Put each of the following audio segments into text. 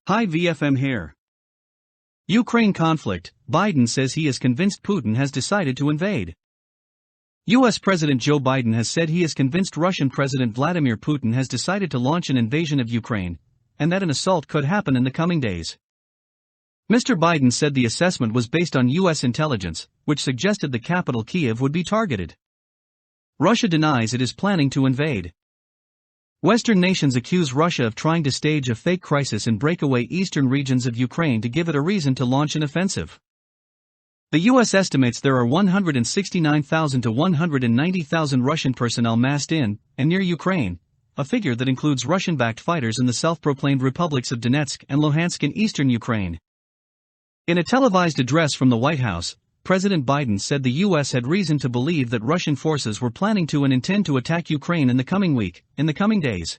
Hi VFM here. Ukraine conflict, Biden says he is convinced Putin has decided to invade. US President Joe Biden has said he is convinced Russian President Vladimir Putin has decided to launch an invasion of Ukraine, and that an assault could happen in the coming days. Mr. Biden said the assessment was based on US intelligence, which suggested the capital Kyiv would be targeted. Russia denies it is planning to invade. Western nations accuse Russia of trying to stage a fake crisis in breakaway eastern regions of Ukraine to give it a reason to launch an offensive. The US estimates there are 169,000 to 190,000 Russian personnel massed in and near Ukraine, a figure that includes Russian-backed fighters in the self-proclaimed republics of Donetsk and Luhansk in eastern Ukraine. In a televised address from the White House, President Biden said the U.S. had reason to believe that Russian forces were planning to and intend to attack Ukraine in the coming days.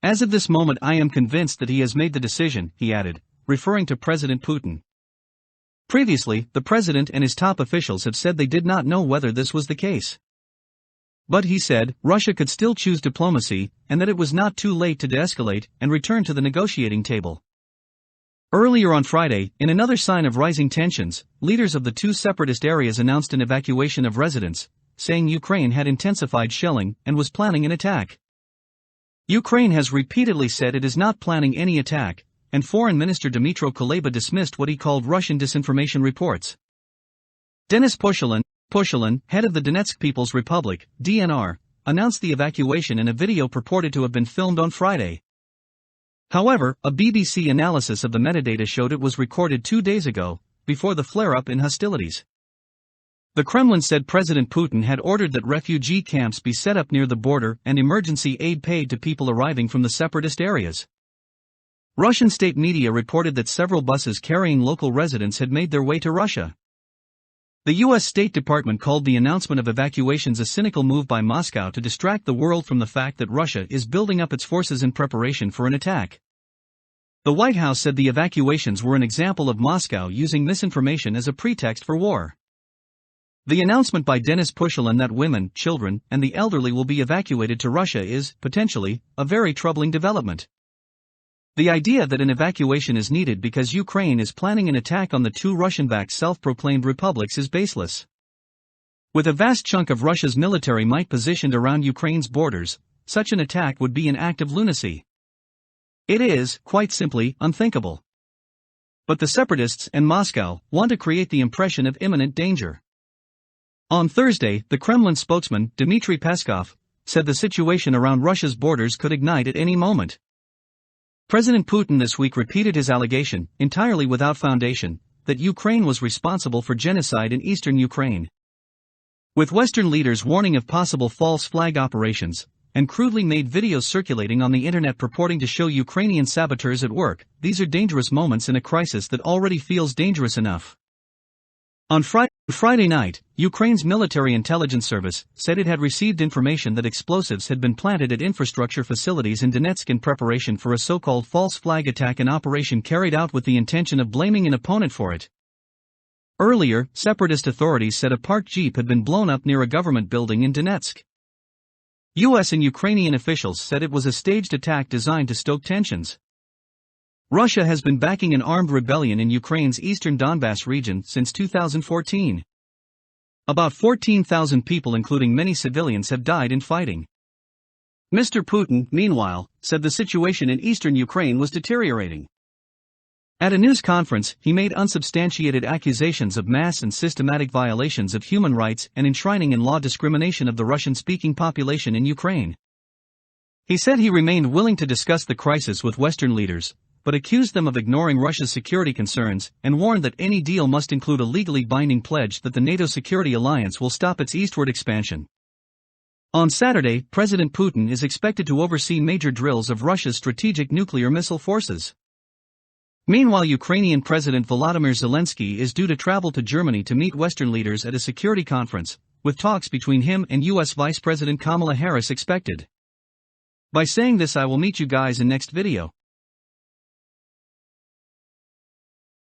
As of this moment, I am convinced that he has made the decision, he added, referring to President Putin. Previously, the president and his top officials have said they did not know whether this was the case. But he said, Russia could still choose diplomacy, and that it was not too late to de-escalate and return to the negotiating table. Earlier on Friday, in another sign of rising tensions, leaders of the two separatist areas announced an evacuation of residents, saying Ukraine had intensified shelling and was planning an attack. Ukraine has repeatedly said it is not planning any attack, and Foreign Minister Dmytro Kuleba dismissed what he called Russian disinformation reports. Denis Pushilin, head of the Donetsk People's Republic, DNR, announced the evacuation in a video purported to have been filmed on Friday. However, a BBC analysis of the metadata showed it was recorded 2 days ago, before the flare-up in hostilities. The Kremlin said President Putin had ordered that refugee camps be set up near the border and emergency aid paid to people arriving from the separatist areas. Russian state media reported that several buses carrying local residents had made their way to Russia. The U.S. State Department called the announcement of evacuations a cynical move by Moscow to distract the world from the fact that Russia is building up its forces in preparation for an attack. The White House said the evacuations were an example of Moscow using misinformation as a pretext for war. The announcement by Denis Pushilin that women, children, and the elderly will be evacuated to Russia is, potentially, a very troubling development. The idea that an evacuation is needed because Ukraine is planning an attack on the two Russian-backed self-proclaimed republics is baseless. With a vast chunk of Russia's military might positioned around Ukraine's borders, such an attack would be an act of lunacy. It is, quite simply, unthinkable. But the separatists and Moscow want to create the impression of imminent danger. On Thursday, the Kremlin spokesman, Dmitry Peskov, said the situation around Russia's borders could ignite at any moment. President Putin this week repeated his allegation, entirely without foundation, that Ukraine was responsible for genocide in eastern Ukraine. With Western leaders warning of possible false flag operations, and crudely made videos circulating on the internet purporting to show Ukrainian saboteurs at work, these are dangerous moments in a crisis that already feels dangerous enough. On Friday night, Ukraine's military intelligence service said it had received information that explosives had been planted at infrastructure facilities in Donetsk in preparation for a so-called false flag attack, an operation carried out with the intention of blaming an opponent for it. Earlier, separatist authorities said a parked jeep had been blown up near a government building in Donetsk. US and Ukrainian officials said it was a staged attack designed to stoke tensions. Russia has been backing an armed rebellion in Ukraine's eastern Donbass region since 2014. About 14,000 people, including many civilians, have died in fighting. Mr. Putin, meanwhile, said the situation in eastern Ukraine was deteriorating. At a news conference, he made unsubstantiated accusations of mass and systematic violations of human rights and enshrining in law discrimination of the Russian-speaking population in Ukraine. He said he remained willing to discuss the crisis with Western leaders, but accused them of ignoring Russia's security concerns and warned that any deal must include a legally binding pledge that the NATO security alliance will stop its eastward expansion. On Saturday, President Putin is expected to oversee major drills of Russia's strategic nuclear missile forces. Meanwhile, Ukrainian President Volodymyr Zelensky is due to travel to Germany to meet Western leaders at a security conference, with talks between him and US Vice President Kamala Harris expected. By saying this, I will meet you guys in next video.